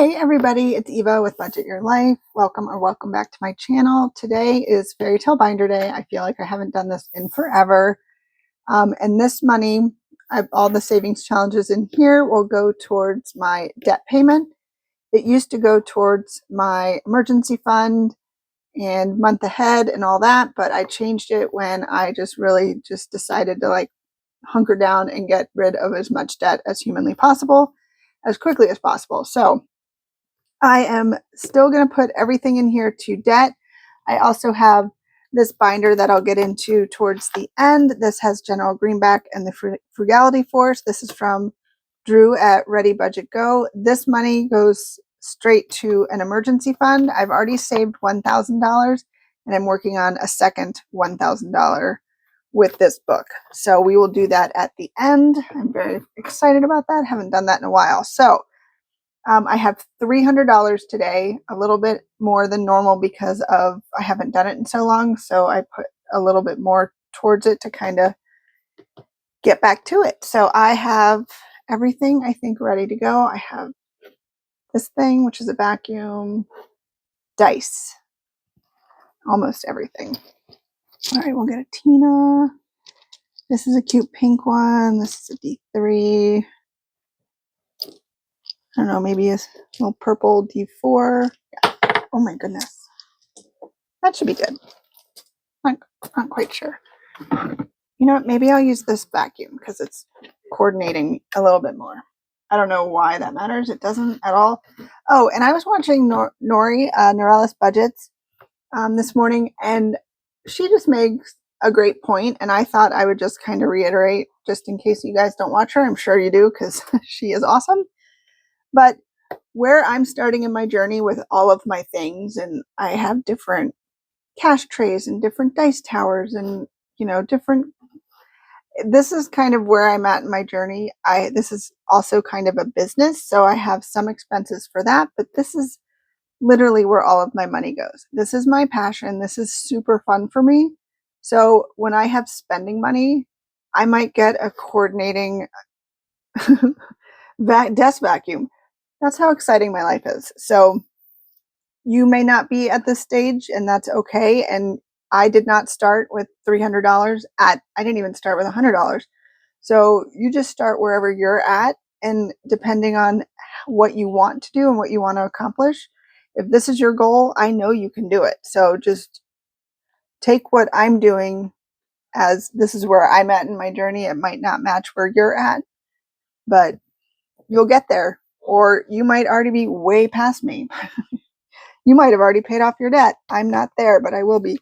Hey everybody, it's Eva with Budget Your Life. Welcome back to my channel. Today is Fairytale Binder Day. I feel like I haven't done this in forever. And this money, all the savings challenges in here will go towards my debt payment. It used to go towards my emergency fund and month ahead and all that, but I changed it when I really decided to hunker down and get rid of as much debt as humanly possible as quickly as possible. So I am still going to put everything in here to debt. I also have this binder that I'll get into towards the end. This has General Greenback and the Frugality Force. This is from Drew at Ready Budget Go. This money goes straight to an emergency fund. I've already saved $1,000 and I'm working on a second $1,000 with this book. So we will do that at the end. I'm very excited about that. Haven't done that in a while. So I have $300 today, a little bit more than normal because I haven't done it in so long. So I put a little bit more towards it to kind of get back to it. So I have everything, I think, ready to go. I have this thing, which is a vacuum, dice, almost everything. All right, we'll get a Tina. This is a cute pink one. This is a D3. I don't know, maybe a little purple D4. Yeah. Oh my goodness. That should be good. Not quite sure. You know what? Maybe I'll use this vacuum because it's coordinating a little bit more. I don't know why that matters. It doesn't at all. Oh, and I was watching Nori, Norellis Budgets this morning, and she just makes a great point, and I thought I would just kind of reiterate just in case you guys don't watch her. I'm sure you do because she is awesome. But where I'm starting in my journey with all of my things, and I have different cash trays and different dice towers and, this is kind of where I'm at in my journey. This is also kind of a business, so I have some expenses for that, but this is literally where all of my money goes. This is my passion. This is super fun for me. So when I have spending money, I might get a coordinating desk vacuum. That's how exciting my life is. So you may not be at this stage, and that's okay. And I did not start with $300 I didn't even start with $100. So you just start wherever you're at, and depending on what you want to do and what you want to accomplish, if this is your goal, I know you can do it. So just take what I'm doing as this is where I'm at in my journey. It might not match where you're at, but you'll get there, or you might already be way past me. You might have already paid off your debt. I'm not there, but I will be.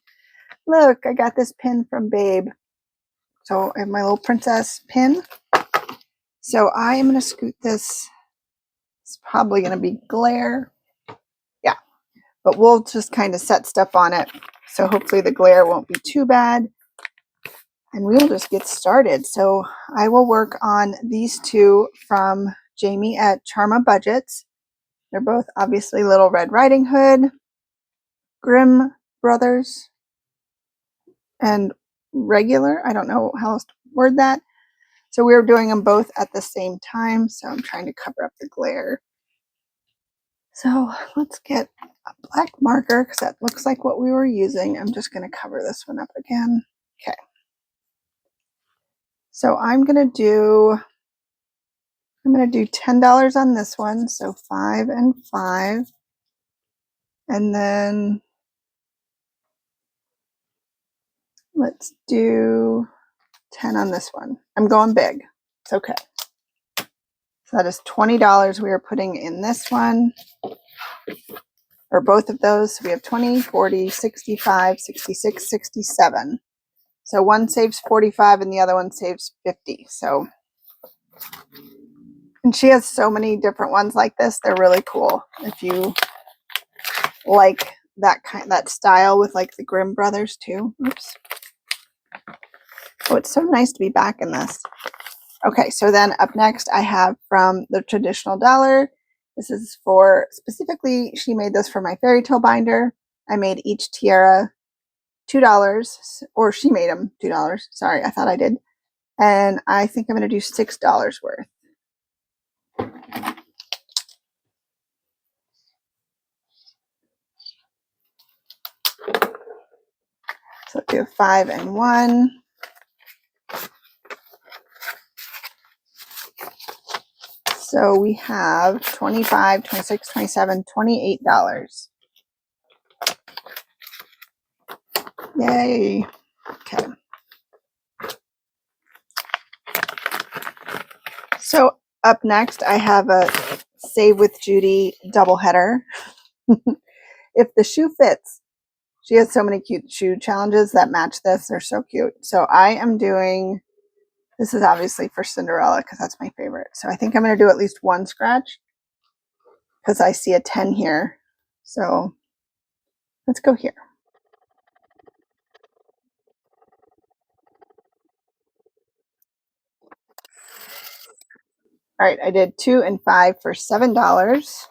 Look, I got this pin from Babe. So I have my little princess pin. So I am going to scoot this. It's probably going to be glare. Yeah, but we'll just kind of set stuff on it. So hopefully the glare won't be too bad. And we will just get started. So I will work on these two from Jamie at Charma Budgets. They're both obviously Little Red Riding Hood, Grimm Brothers, and regular. I don't know how else to word that. So we were doing them both at the same time. So I'm trying to cover up the glare. So let's get a black marker because that looks like what we were using. I'm just going to cover this one up again. Okay. So I'm going to do $10 on this one. So 5 and 5. And then let's do 10 on this one. I'm going big. It's okay. So that is $20 we are putting in this one, or both of those. So we have 20, 40, 65, 66, 67. So one saves 45 and the other one saves 50. So, and she has so many different ones like this. They're really cool. If you like that style with like the Grimm brothers too. Oops. Oh, it's so nice to be back in this. Okay, so then up next I have from the Traditional Dollar. This is for, specifically, she made this for my Fairytale binder. I made each tiara $2, or she made them $2. Sorry, I thought I did. And I think I'm going to do $6 worth. We have 5 and 1. So we have $25, $26, $27, $28. Yay. Okay. So up next, I have a Save with Judy doubleheader. If the shoe fits, she has so many cute shoe challenges that match this. They're so cute. So I am doing, this is obviously for Cinderella because that's my favorite. So I think I'm going to do at least one scratch because I see a 10 here. So let's go here. All right, I did 2 and 5 for $7.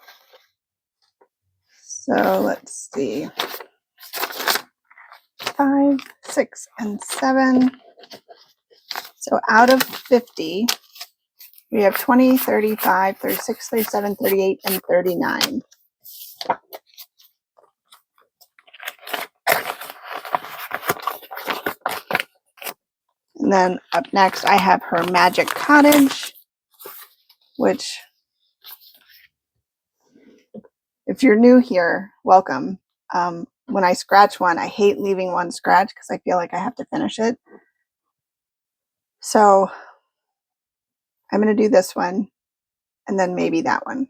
So let's see. 5, 6, and 7. So out of 50, we have 20, 35, 36, 37, 38, and 39. And then up next, I have her Magic Cottage, which, if you're new here, welcome. When I scratch one, I hate leaving one scratch because I feel like I have to finish it. So I'm going to do this one and then maybe that one.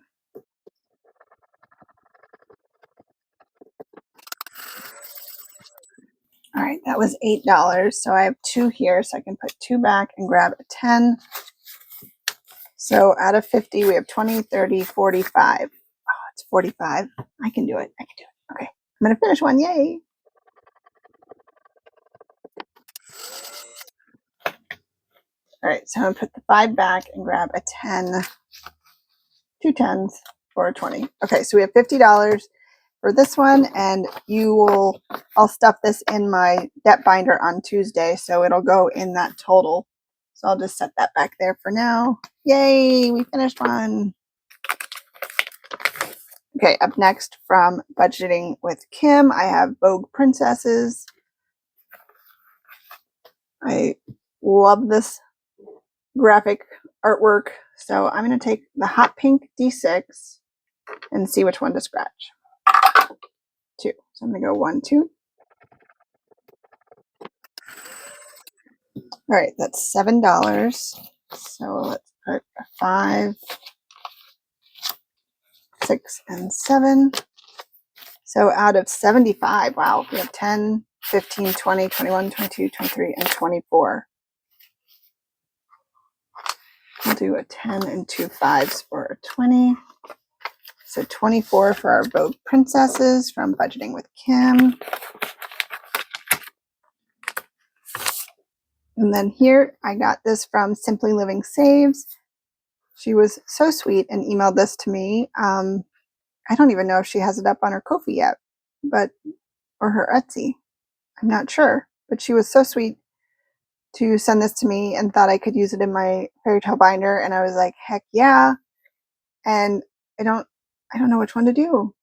All right, that was $8. So I have 2 here, so I can put 2 back and grab a 10. So out of 50, we have 20, 30, 45. Oh, it's 45. I can do it. I can do it. Okay, I'm going to finish one. Yay. All right, so I'm going to put the 5 back and grab a 10. 2 10s for a 20. Okay, so we have $50 for this one, and I'll stuff this in my debt binder on Tuesday, so it'll go in that total. So I'll just set that back there for now. Yay, we finished one. Okay, up next from Budgeting with Kim, I have Vogue Princesses. I love this graphic artwork, so I'm going to take the hot pink D6 and see which one to scratch. 2. So I'm going to go 1, 2. All right, that's $7. So let's put a 5, 6, and 7. So out of 75, wow, we have 10, 15, 20, 21, 22, 23, and 24. We'll do a 10 and 2 5s for a 20. So 24 for our Vogue Princesses from Budgeting with Kim. And then here, I got this from Simply Living Saves. She was so sweet and emailed this to me. I don't even know if she has it up on her Ko-fi yet, or her Etsy. I'm not sure, but she was so sweet to send this to me and thought I could use it in my Fairytale binder. And I was like, heck yeah. And I don't know which one to do.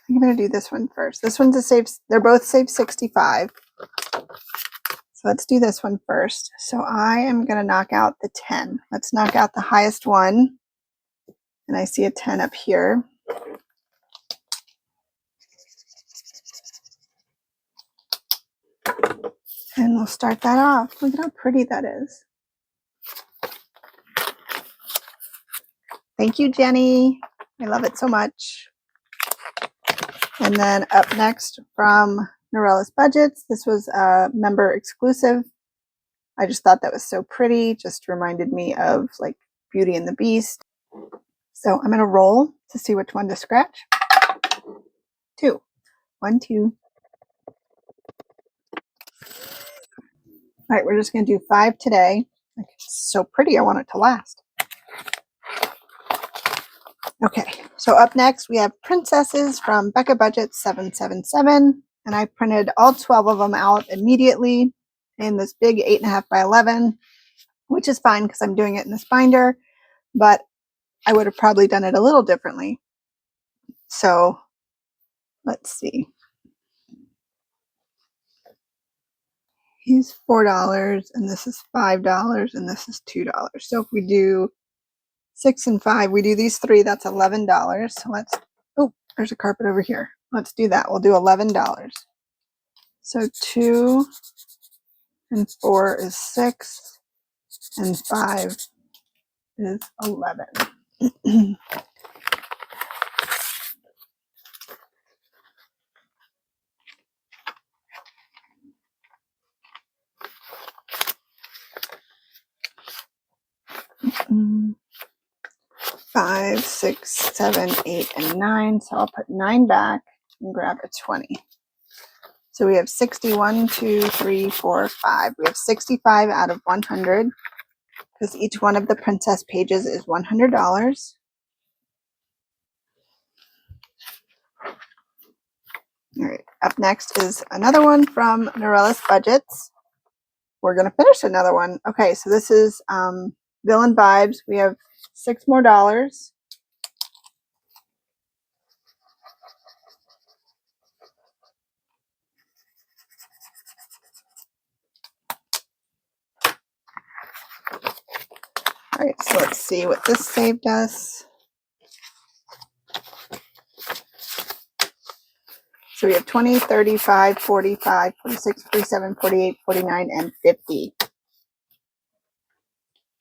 I'm going to do this one first. This one's a save. They're both save 65. So let's do this one first. So I am going to knock out the 10. Let's knock out the highest one. And I see a 10 up here. And we'll start that off. Look at how pretty that is. Thank you, Jenny. I love it so much. And then up next from Norella's Budgets, this was a member exclusive. I just thought that was so pretty. Just reminded me of like Beauty and the Beast. So I'm going to roll to see which one to scratch. 2. 1, 2. All right, we're just going to do 5 today. It's so pretty. I want it to last. Okay, so up next we have Princesses from Becca Budget 777. And I printed all 12 of them out immediately in this big 8.5 by 11, which is fine because I'm doing it in this binder, but I would have probably done it a little differently. So let's see. He's $4 and this is $5 and this is $2. So if we do 6 and 5, we do these three, that's $11. So let's, oh, there's a carpet over here. Let's do that. We'll do $11. So 2 and 4 is 6 and 5 is 11. Mm, 5, 6, 7, 8, and 9. So I'll put 9 back and grab a 20. So we have 61, 2, 3, 4, 5. We have 65 out of 100 because each one of the princess pages is $100. All right, up next is another one from Norella's Budgets. We're going to finish another one. Okay, so this is Villain Vibes. We have $6 more. All right, so let's see what this saved us. So we have 20, 35, 45, 46, 47, 48, 49, and 50.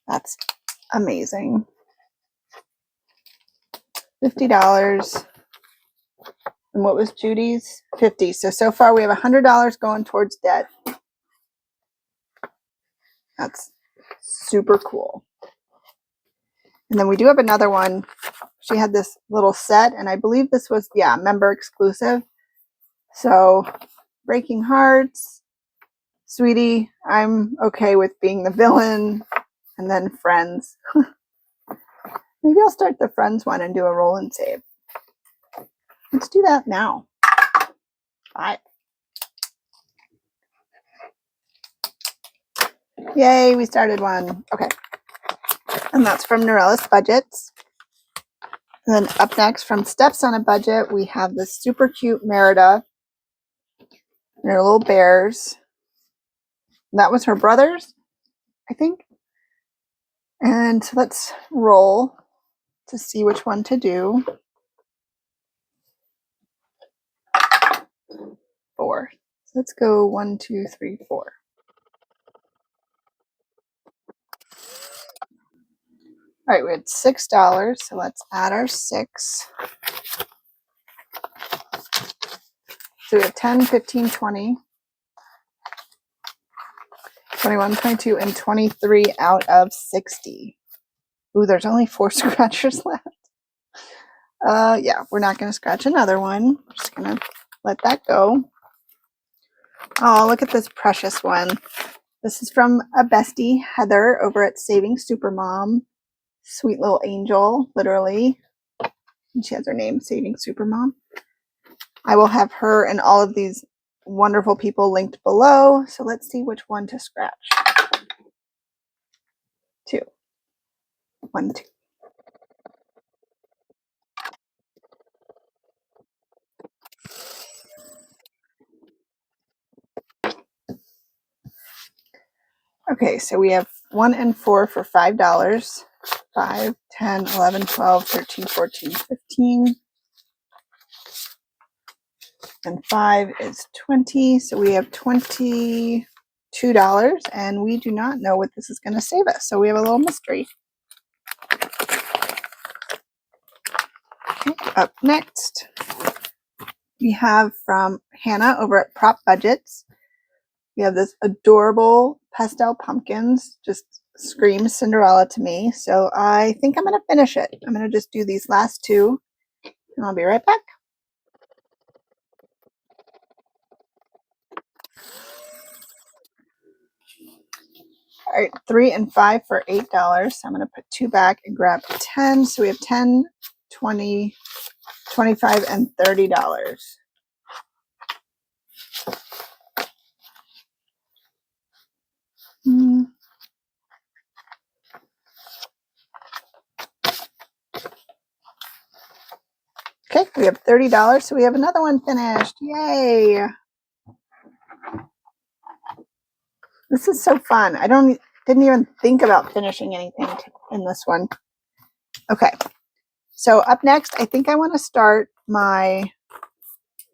That's amazing. $50. And what was Judy's? 50. So far we have $100 going towards debt. That's super cool. And then we do have another one. She had this little set, and I believe this was, yeah, member exclusive. So Breaking Hearts, Sweetie, I'm okay with being the villain, and then Friends. Maybe I'll start the Friends one and do a roll and save. Let's do that now. Bye. Yay, we started one. Okay. And that's from Norella's Budgets. And then up next from Steps on a Budget, we have this super cute Merida. And her little bears. That was her brother's, I think. And let's roll to see which one to do. 4. So let's go 1, 2, 3, 4. All right, we had $6, so let's add our 6. So we have 10, 15, 20, 21, 22, and 23 out of 60. Ooh, there's only 4 scratchers left. Yeah, we're not going to scratch another one. We're just going to let that go. Oh, look at this precious one. This is from a bestie, Heather, over at Saving Supermom. Sweet little angel, literally. And she has her name, Saving Supermom. I will have her and all of these wonderful people linked below. So let's see which one to scratch. 2. 1, 2. Okay, so we have 1 and 4 for $5. 5, 10, 11, 12, 13, 14, 15. And 5 is 20. So we have $22, and we do not know what this is going to save us. So we have a little mystery. Okay, up next, we have from Hannah over at Prop Budgets. We have this adorable pastel pumpkins, just screams Cinderella to me. So I think I'm going to finish it. I'm going to just do these last 2, and I'll be right back. All right, 3 and 5 for $8. So I'm going to put 2 back and grab 10. So we have 10, 20, 25, and $30. Okay, we have $30. So we have another one finished. Yay! This is so fun. Didn't even think about finishing anything in this one. Okay. So up next, I think I want to start my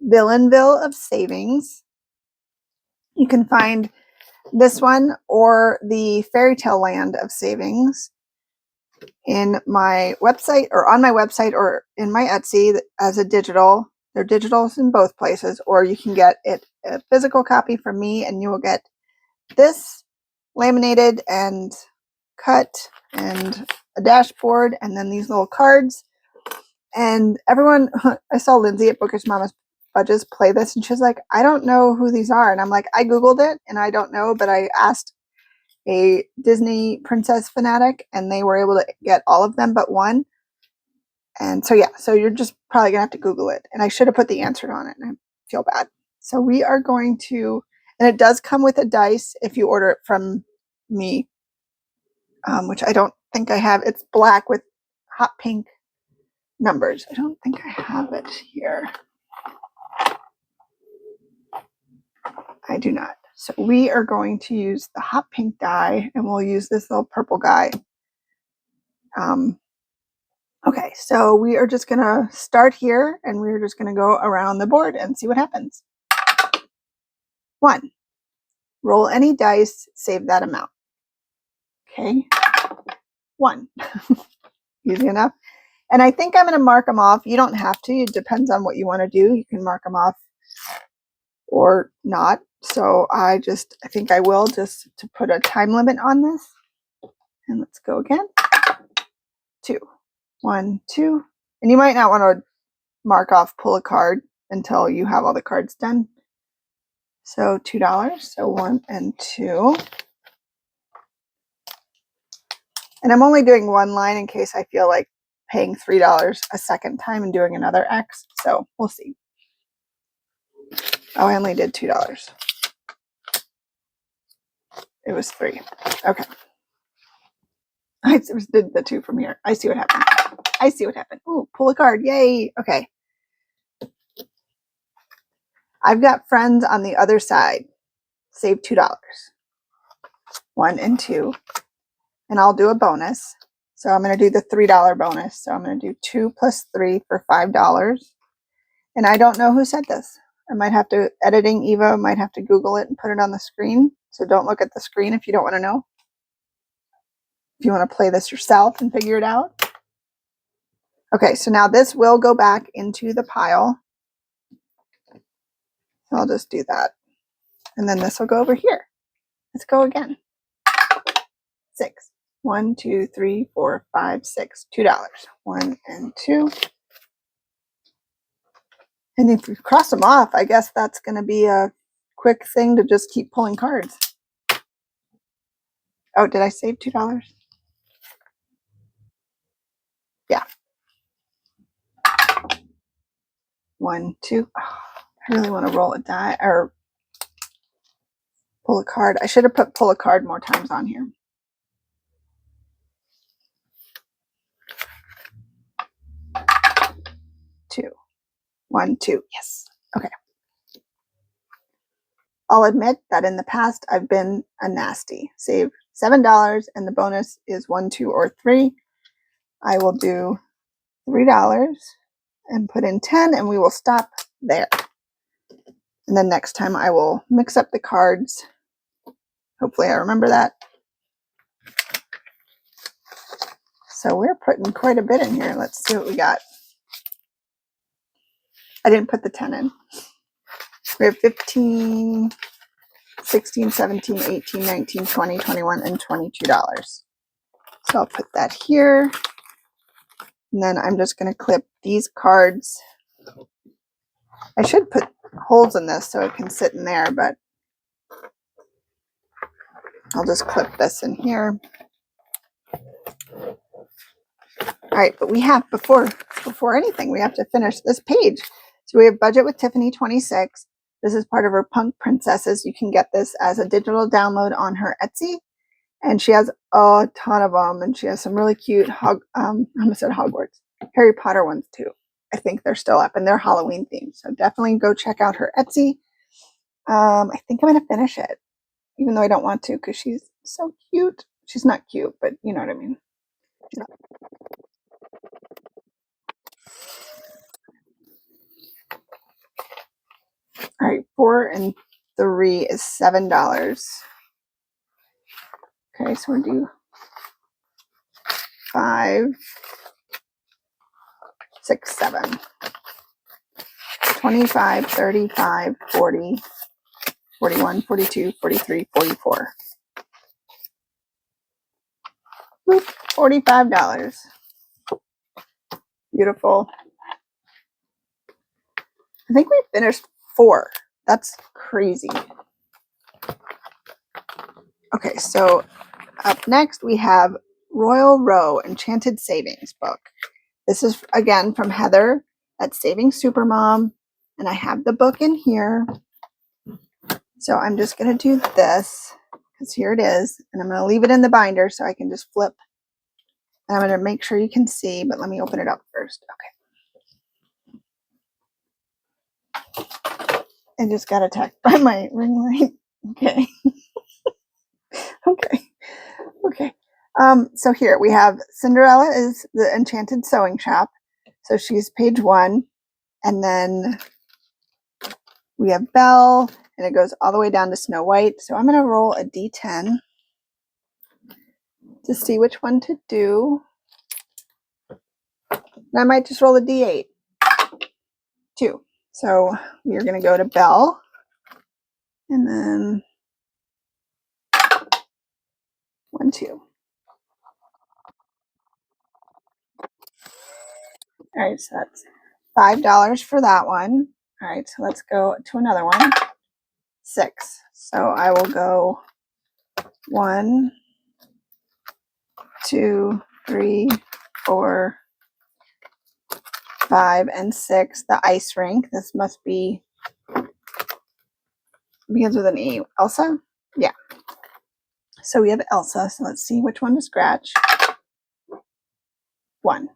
Villainville of savings. You can find this one or the Fairytale Land of savings in my website or on my website or in my Etsy as a digital. They're digitals in both places, or you can get it a physical copy from me and you will get this laminated and cut and a dashboard and then these little cards. And everyone, I saw Lindsay at Bookish Mama's Budgets play this and she's like, I don't know who these are. And I'm like, I Googled it and I don't know, but I asked a Disney princess fanatic and they were able to get all of them but one. And so, yeah, so you're just probably gonna have to Google it. And I should have put the answer on it and I feel bad. So we are going to, and it does come with a dice if you order it from me, which I don't think I have. It's black with hot pink numbers. I don't think I have it here. I do not. So we are going to use the hot pink die and we'll use this little purple guy. Okay, so we are just gonna start here and we're just gonna go around the board and see what happens. 1, roll any dice, save that amount. Okay, 1, easy enough. And I think I'm gonna mark them off. You don't have to, it depends on what you wanna do. You can mark them off or not. So I think I will just to put a time limit on this. And let's go again. 2, 1, 2. And you might not want to mark off, pull a card until you have all the cards done. So $2. So 1 and 2. And I'm only doing one line in case I feel like paying $3 a second time and doing another X. So we'll see. Oh, I only did $2. It was 3. Okay. I just did the 2 from here. I see what happened. I see what happened. Ooh, pull a card. Yay. Okay. I've got friends on the other side. Save $2. 1 and 2. And I'll do a bonus. So I'm going to do the $3 bonus. So I'm going to do 2 plus 3 for $5. And I don't know who said this. I might have to, editing Eva might have to Google it and put it on the screen. So don't look at the screen if you don't want to know. If you want to play this yourself and figure it out. Okay, so now this will go back into the pile. So I'll just do that. And then this will go over here. Let's go again. 6. 1, 2, 3, 4, 5, 6. $2. 1 and 2. And if you cross them off, I guess that's going to be a quick thing to just keep pulling cards. Oh, did I save $2? Yeah. 1, 2. Oh, I really want to roll a die or pull a card. I should have put pull a card more times on here. 2. 1, 2. Yes. Okay. I'll admit that in the past I've been a nasty. Save $7 and the bonus is 1, 2, or 3. I will do $3 and put in 10 and we will stop there. And then next time I will mix up the cards. Hopefully I remember that. So we're putting quite a bit in here. Let's see what we got. I didn't put the 10 in. We have 15, 16, 17, 18, 19, 20, 21, and $22. So I'll put that here. And then I'm just going to clip these cards. I should put holes in this so it can sit in there, but I'll just clip this in here. All right, but we have, before anything, we have to finish this page. So we have Budget with Tiffany 26. This is part of her Punk Princesses. You can get this as a digital download on her Etsy. And she has a ton of them. And she has some really cute, I almost said Hogwarts, Harry Potter ones too. I think they're still up and they're Halloween themed. So definitely go check out her Etsy. I think I'm going to finish it. even though I don't want to because she's so cute. She's not cute, but you know what I mean. All right, 4 and 3 is $7. Okay, so we'll do 5, 6, 7, 25, 35, 40, 41, 42, 43, 44. Boop, $45. Beautiful. I think we finished 4. That's crazy. Okay, so up next we have Royal Row Enchanted Savings Book. This is again from Heather at Saving Supermom, and I have the book in here. So I'm just going to do this because here it is, and I'm going to leave it in the binder so I can just flip. And I'm going to make sure you can see, but let me open it up first. Okay. I just got attacked by my ring light. Okay. Okay. So here we have Cinderella is the Enchanted Sewing Shop. So she's page 1, and then we have Belle, and it goes all the way down to Snow White. So I'm going to roll a D10 to see which one to do. And I might just roll a D8 too. So we're going to go to Belle, and then 1, 2. All right, so that's $5 for that one. All right, so let's go to another one. 6. So I will go 1, 2, 3, 4, 5, and 6. The ice rink. This must be begins with an E. Elsa? Yeah. So we have Elsa. So let's see which one to scratch. 1.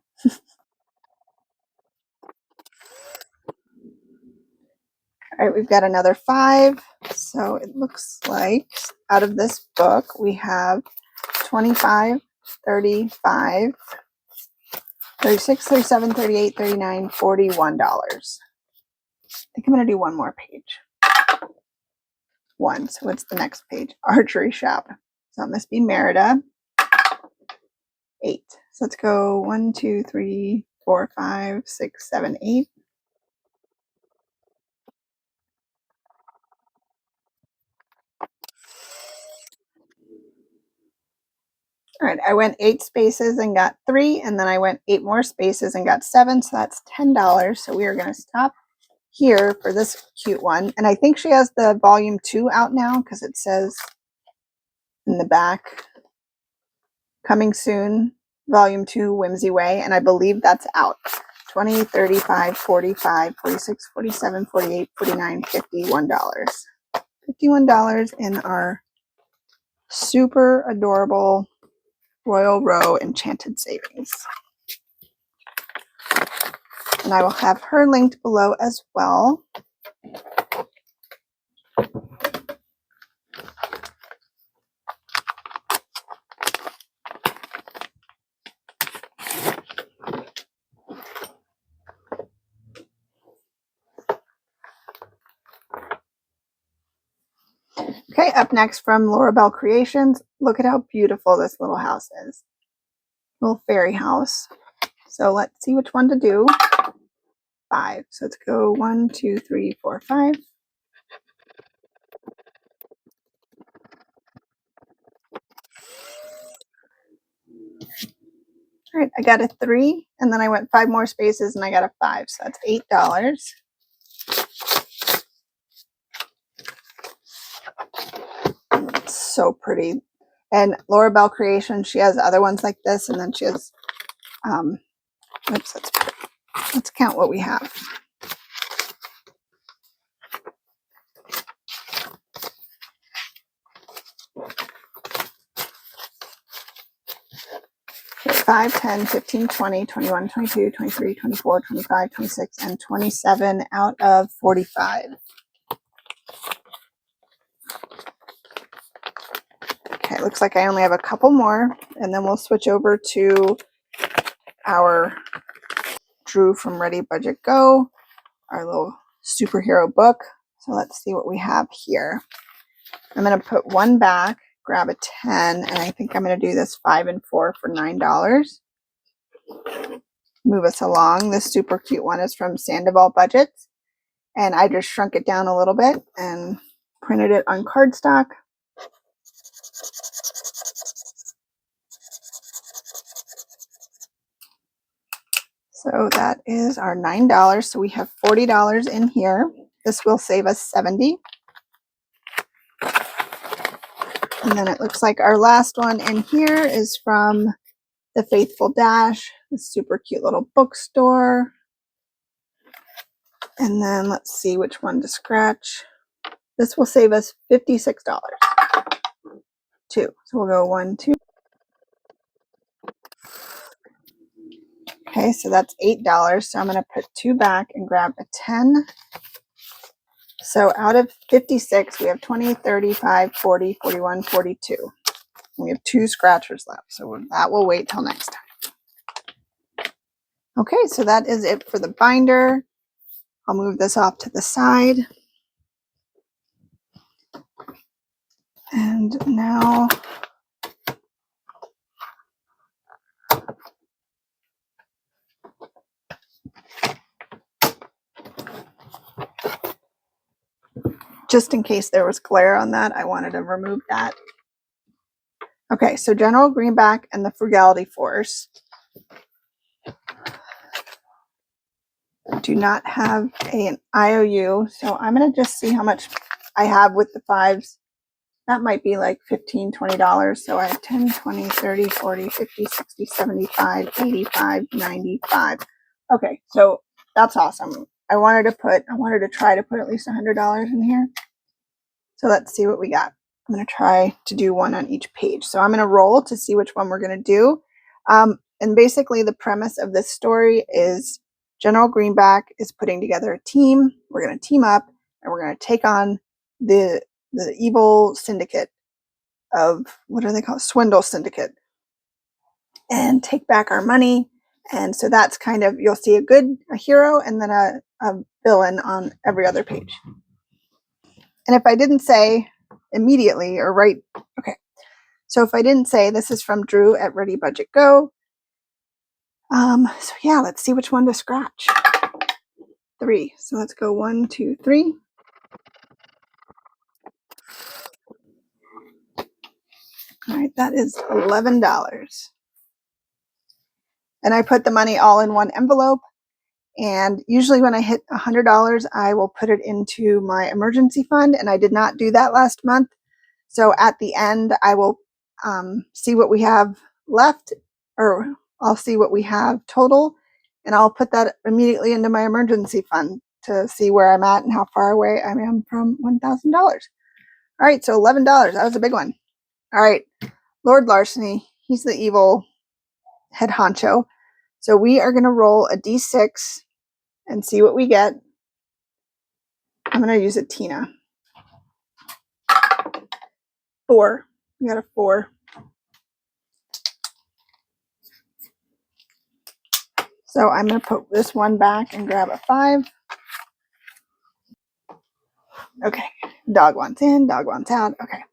All right, we've got another 5. So it looks like out of this book we have 25, 35, 36, 37, 38, 39, $41. I think I'm going to do one more page. 1. So what's the next page? Archery shop. So it must be Merida. 8. So let's go 1, 2, 3, 4, 5, 6, 7, 8. All right, I went 8 spaces and got 3, and then I went 8 more spaces and got 7, so that's $10. So we are going to stop here for this cute one. And I think she has the volume 2 out now because it says in the back, coming soon, volume 2, Whimsy Way, and I believe that's out. 20, 35, 45, 46, 47, 48, 49, $51. $51 in our super adorable Royal Row Enchanted Savings. And I will have her linked below as well. Okay, up next from Laura Bell Creations. Look at how beautiful this little house is. Little fairy house. So let's see which one to do. 5. So let's go 1, 2, 3, 4, 5. All right, I got a 3, and then I went 5 more spaces and I got a 5. So that's $8. It's so pretty. And Laura Bell Creations, she has other ones like this, and then she has oops, let's count what we have. Okay, 5, 10, 15, 20, 21, 22, 23, 24, 25, 26, and 27 out of 45. Okay, it looks like I only have a couple more, and then we'll switch over to our Drew from Ready Budget Go, our little superhero book. So let's see what we have here. I'm going to put one back, grab a 10, and I think I'm going to do this 5 and 4 for $9. Move us along. This super cute one is from Sandoval Budgets, and I just shrunk it down a little bit and printed it on cardstock. So that is our $9. So we have $40 in here. This will save us $70. And then it looks like our last one in here is from the Faithful Dash, a super cute little bookstore. And then let's see which one to scratch. This will save us $56. Two. So we'll go 1, 2. Okay, so that's $8. So I'm going to put 2 back and grab a 10. So out of 56, we have 20, 35, 40, 41, 42. We have 2 scratchers left, so that will wait till next time. Okay, so that is it for the binder. I'll move this off to the side. And now just in case there was glare on that, I wanted to remove that. Okay, so General Greenback and the Frugality Force do not have an IOU, so I'm going to just see how much I have with the 5s. That might be like $15, $20. So I have 10, 20, 30, 40, 50, 60, 75, 85, 95. Okay, so that's awesome. I wanted to try to put at least $100 in here. So let's see what we got. I'm going to try to do one on each page. So I'm going to roll to see which one we're going to do. And basically the premise of this story is General Greenback is putting together a team. We're going to team up and we're going to take on the evil syndicate of, what are they called? Swindle syndicate, and take back our money. And so that's kind of, you'll see a hero and then a villain on every other page. And if I didn't say immediately or right, okay. So if I didn't say, this is from Drew at Ready Budget Go. So yeah, let's see which one to scratch. 3. So let's go 1, 2, 3. All right, that is $11. And I put the money all in one envelope. And usually when I hit $100, I will put it into my emergency fund. And I did not do that last month. So at the end, I will see what we have left, or I'll see what we have total. And I'll put that immediately into my emergency fund to see where I'm at and how far away I am from $1,000. All right, so $11. That was a big one. All right, Lord Larceny, he's the evil head honcho. So we are going to roll a D6 and see what we get. I'm going to use a Tina. 4. We got a 4. So I'm going to put this one back and grab a 5. Okay, dog wants in, dog wants out. Okay.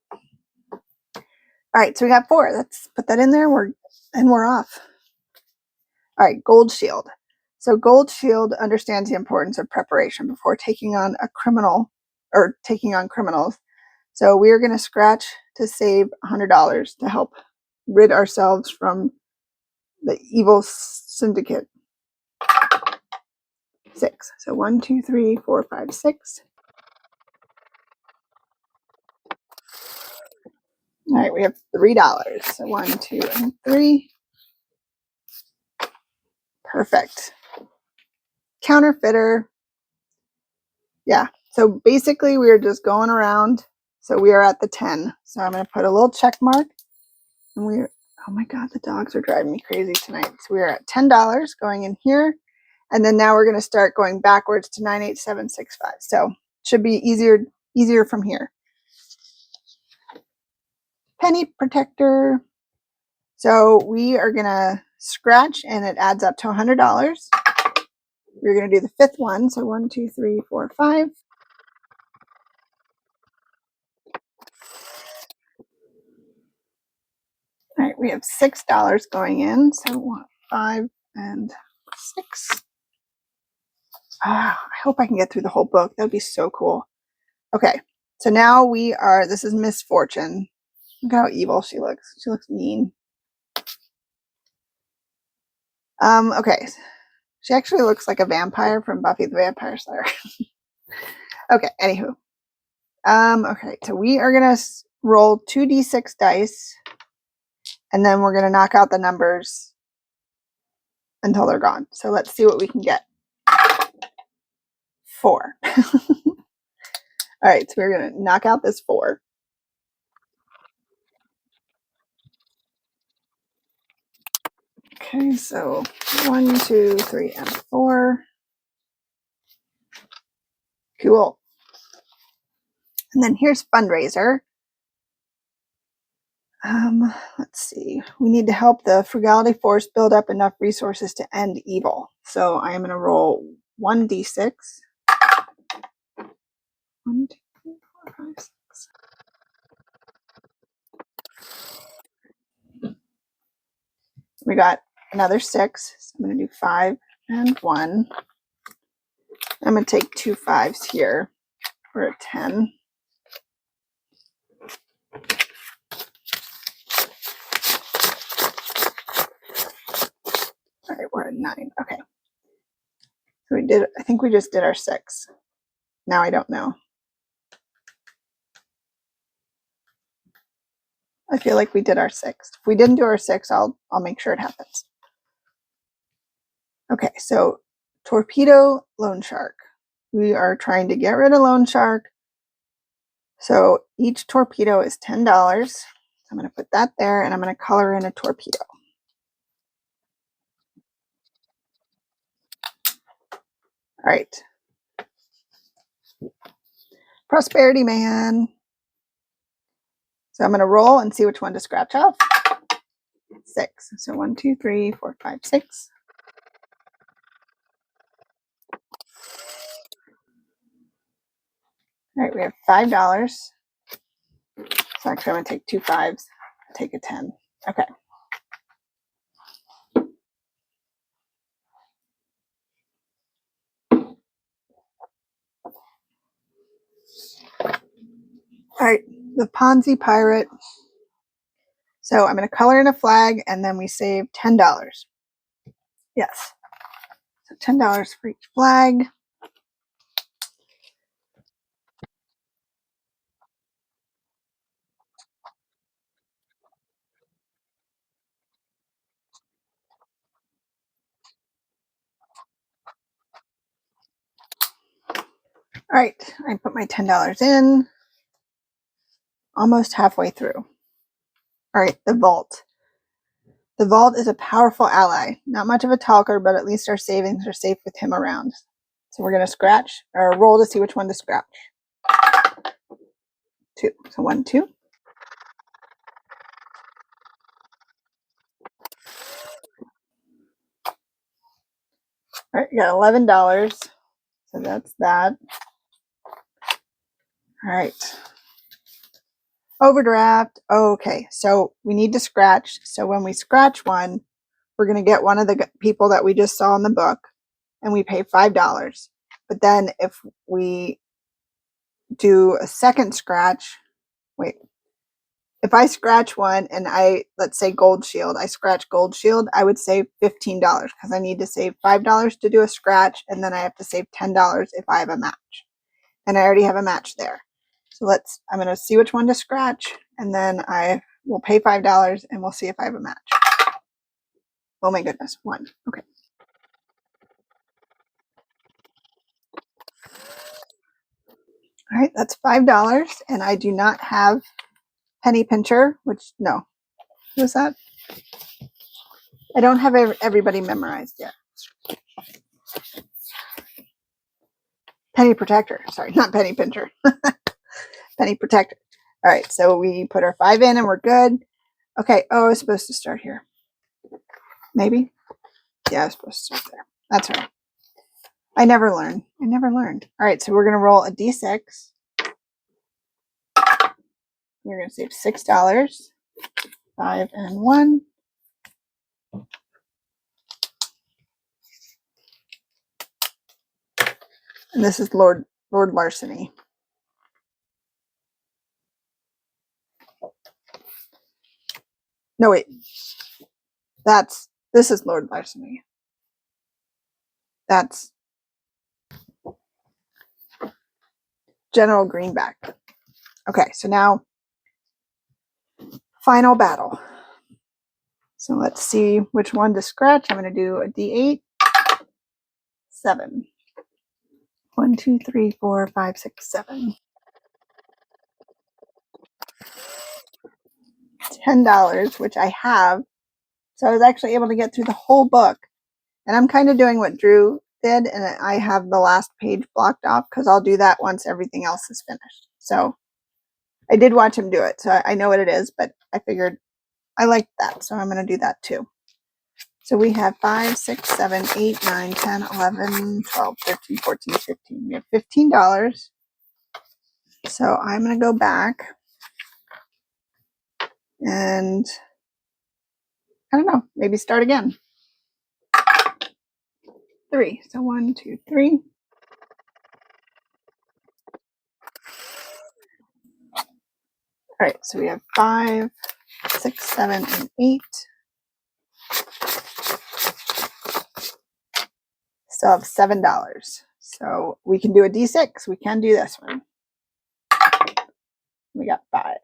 All right, so we got 4. Let's put that in there. We're off. All right, Gold Shield. So Gold Shield understands the importance of preparation before taking on a criminal or taking on criminals. So we are going to scratch to save $100 to help rid ourselves from the evil syndicate. 6. So 1, 2, 3, 4, 5, 6. All right, we have $3. So 1, 2, and 3. Perfect. Counterfeiter. Yeah. So basically we are just going around. So we are at the 10. So I'm going to put a little check mark. And we're, oh my God, the dogs are driving me crazy tonight. So we are at $10 going in here. And then now we're going to start going backwards to 98765. So it should be easier from here. penny protector. So we are going to scratch and it adds up to $100. We're going to do the fifth one. So 1, 2, 3, 4, 5. All right, we have $6 going in. So 1, 5, and 6. I hope I can get through the whole book. That would be so cool. Okay, so now this is Miss Fortune. Look how evil she looks. She looks mean. Okay. She actually looks like a vampire from Buffy the Vampire Slayer. Okay, anywho. Okay, so we are going to roll 2d6 dice, and then we're going to knock out the numbers until they're gone. So let's see what we can get. 4. All right, so we're going to knock out this 4. Okay, so 1, 2, 3, and 4. Cool. And then here's fundraiser. Let's see. We need to help the Frugality Force build up enough resources to end evil. So I am going to roll 1d6. 1, 2, 3, 4, 5, 6. We got another 6. So I'm going to do 5 and 1. I'm going to take 2 5s here for a 10. All right, we're at 9. Okay. So I think we just did our 6. Now I don't know. I feel like we did our 6. If we didn't do our 6, I'll make sure it happens. Okay, so torpedo loan shark. We are trying to get rid of loan shark. So each torpedo is $10. So I'm going to put that there and I'm going to color in a torpedo. All right. Prosperity Man. So I'm going to roll and see which one to scratch off. 6. So 1, 2, 3, 4, 5, 6. All right, we have $5. So actually I'm going to take 2 5s, take a 10. Okay. All right, the Ponzi Pirate. So I'm going to color in a flag and then we save $10. Yes. So $10 for each flag. All right, I put my $10 in. Almost halfway through. All right, the vault. The vault is a powerful ally. Not much of a talker, but at least our savings are safe with him around. So we're going to scratch or roll to see which one to scratch. 2. So 1, 2. All right, you got $11. So that's that. All right. Overdraft. Okay, so we need to scratch. So when we scratch one, we're going to get one of the people that we just saw in the book, and we pay $5. But then if we do a second scratch, if I scratch one and let's say Gold Shield, I scratch Gold Shield, I would save $15 because I need to save $5 to do a scratch, and then I have to save $10 if I have a match. And I already have a match there. So I'm going to see which one to scratch, and then I will pay $5 and we'll see if I have a match. Oh my goodness, 1. Okay. All right, that's $5, and I do not have Penny Pincher, no. Who's that? I don't have everybody memorized yet. Penny Protector. Sorry, not Penny Pincher. Penny Protector. All right, so we put our 5 in and we're good. Okay, oh, I was supposed to start here. Maybe? Yeah, I was supposed to start there. That's right. I never learn. I never learned. All right, so we're going to roll a d6. We're going to save $6. 5 and 1. And this is Lord Larceny. No, wait. This is Lord Larceny. That's General Greenback. Okay, so now final battle. So let's see which one to scratch. I'm going to do a d8. 7. 1, 2, 3, 4, 5, 6, 7. $10, which I have. So I was actually able to get through the whole book. And I'm kind of doing what Drew did, and I have the last page blocked off because I'll do that once everything else is finished. So I did watch him do it, so I know what it is, but I figured I liked that, so I'm going to do that too. So we have 5, 6, 7, 8, 9, 10, 11, 12, 13, 14, 15. We have $15. So I'm going to go back and I don't know, maybe start again. 3. So 1, 2, 3. All right, so we have 5, 6, 7, and 8. Still have $7. So we can do a d6. We can do this one. We got 5.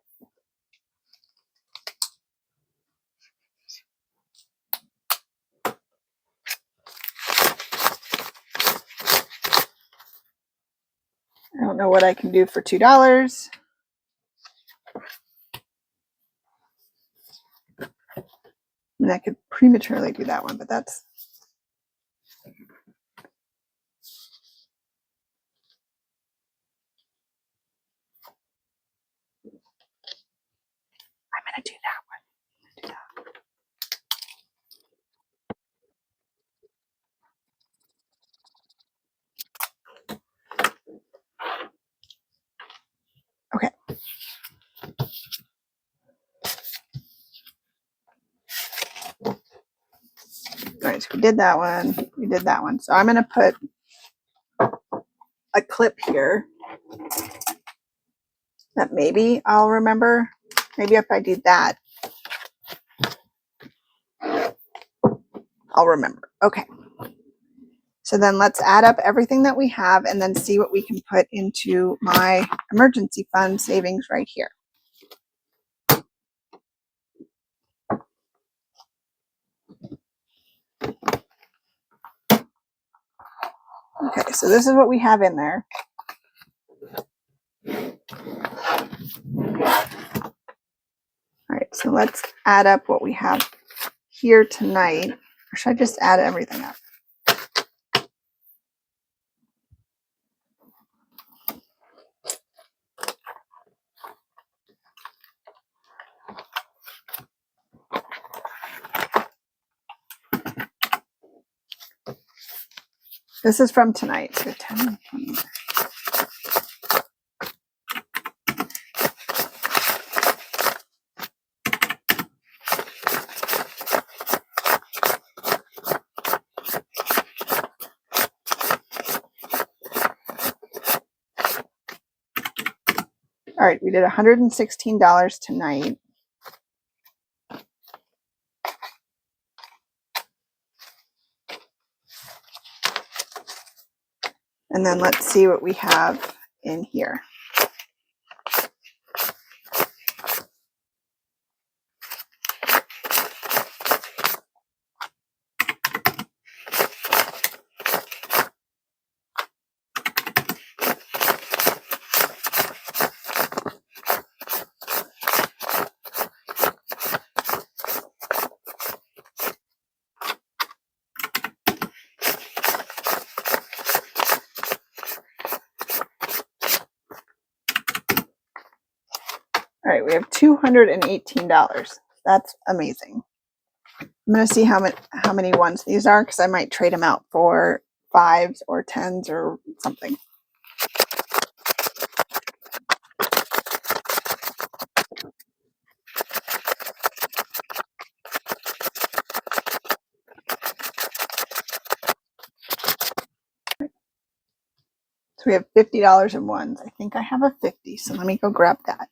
I don't know what I can do for $2. I mean, I could prematurely do that one, but that's... I'm going to do that one. Okay. All right, so we did that one. We did that one. So I'm going to put a clip here that maybe I'll remember. Maybe if I do that, I'll remember. Okay. So then let's add up everything that we have and then see what we can put into my emergency fund savings right here. Okay, so this is what we have in there. All right, so let's add up what we have here tonight. Or should I just add everything up? This is from tonight. So 10, 20. All right, we did $116 tonight. And then let's see what we have in here. All right, we have $218. That's amazing. I'm going to see how many ones these are because I might trade them out for 5s or 10s or something. So we have $50 in ones. I think I have a 50, so let me go grab that.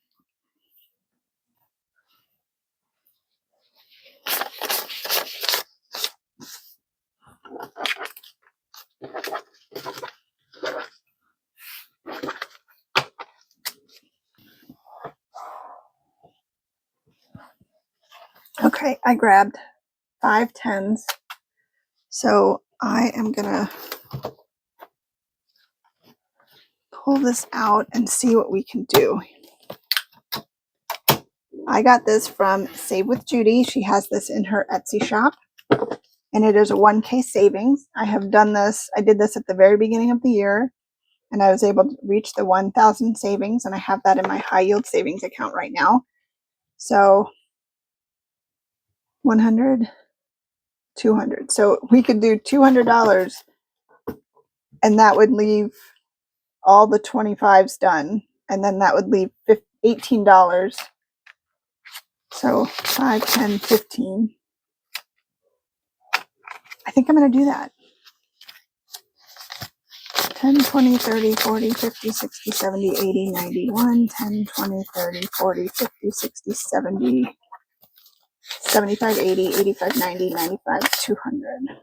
Okay, I grabbed 5 10s. So I am gonna pull this out and see what we can do. I got this from Save with Judy. She has this in her Etsy shop, and it is a 1K savings. I have done this. I did this at the very beginning of the year, and I was able to reach the 1,000 savings, and I have that in my high yield savings account right now. So 100, 200. So we could do $200, and that would leave all the 25s done, and then that would leave $18. So 5, 10, 15. I think I'm going to do that. 10, 20, 30, 40, 50, 60, 70, 80, 90, 1, 10, 20, 30, 40, 50, 60, 70, 75, 80, 85, 90, 95, 200.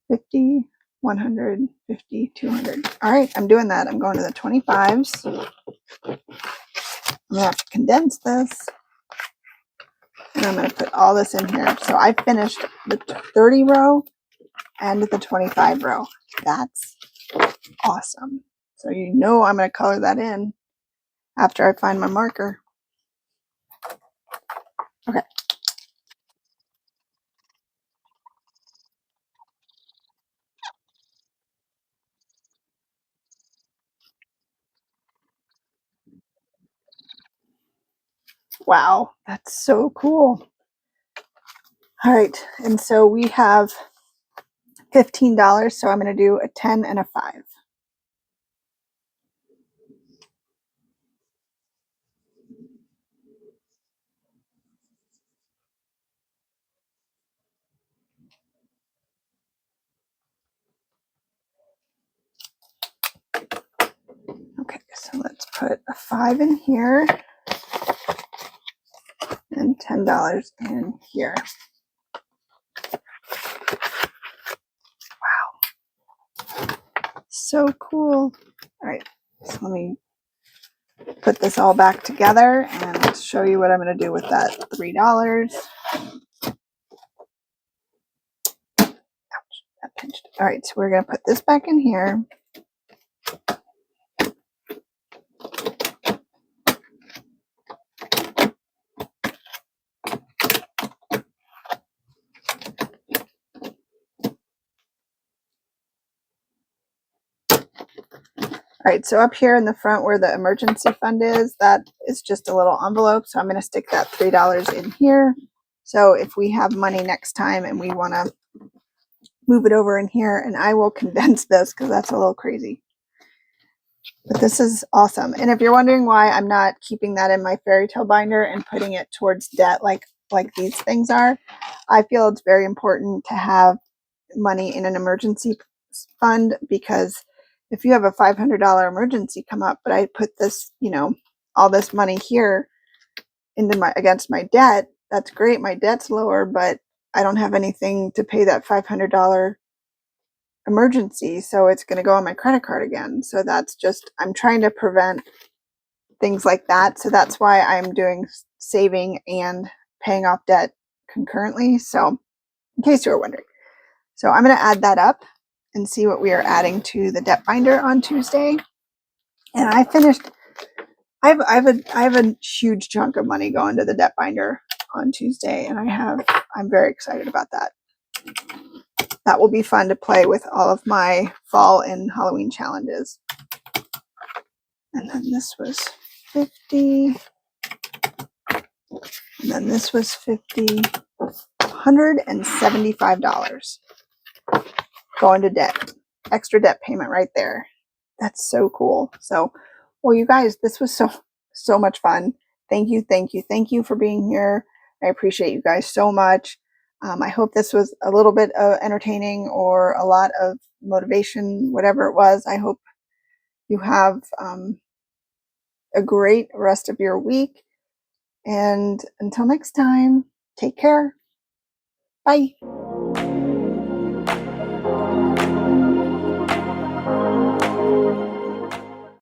50, 100, 50, 200. All right, I'm doing that. I'm going to the 25s. I'm going to have to condense this. And I'm going to put all this in here. So I finished the 30 row and the 25 row. That's awesome. So you know I'm going to color that in after I find my marker. Okay. Wow, that's so cool. All right, and so we have $15, so I'm going to do a 10 and a 5. Okay, so let's put a 5 in here and $10 in here. Wow, so cool. All right, so let me put this all back together and show you what I'm going to do with that $3. Ouch, that pinched. All right, so we're going to put this back in here. All right, so up here in the front where the emergency fund is, that is just a little envelope. So I'm going to stick that $3 in here. So if we have money next time and we want to move it over in here, and I will condense this because that's a little crazy. But this is awesome. And if you're wondering why I'm not keeping that in my Fairytale binder and putting it towards debt like these things are, I feel it's very important to have money in an emergency fund, because if you have a $500 emergency come up, but I put this, you know, all this money here into against my debt, that's great. My debt's lower, but I don't have anything to pay that $500 emergency. So it's going to go on my credit card again. So that's just, I'm trying to prevent things like that. So that's why I'm doing saving and paying off debt concurrently. So in case you were wondering. So I'm going to add that up and see what we are adding to the debt binder on Tuesday. And I finished, I have a huge chunk of money going to the debt binder on Tuesday, and I'm very excited about that. That will be fun to play with all of my fall and Halloween challenges. And then this was 50. And then this was 50. $175 going to debt. Extra debt payment right there. That's so cool. So, well, you guys, this was so much fun. Thank you for being here. I appreciate you guys so much. I hope this was a little bit entertaining or a lot of motivation, whatever it was. I hope you have a great rest of your week. And until next time, take care. Bye.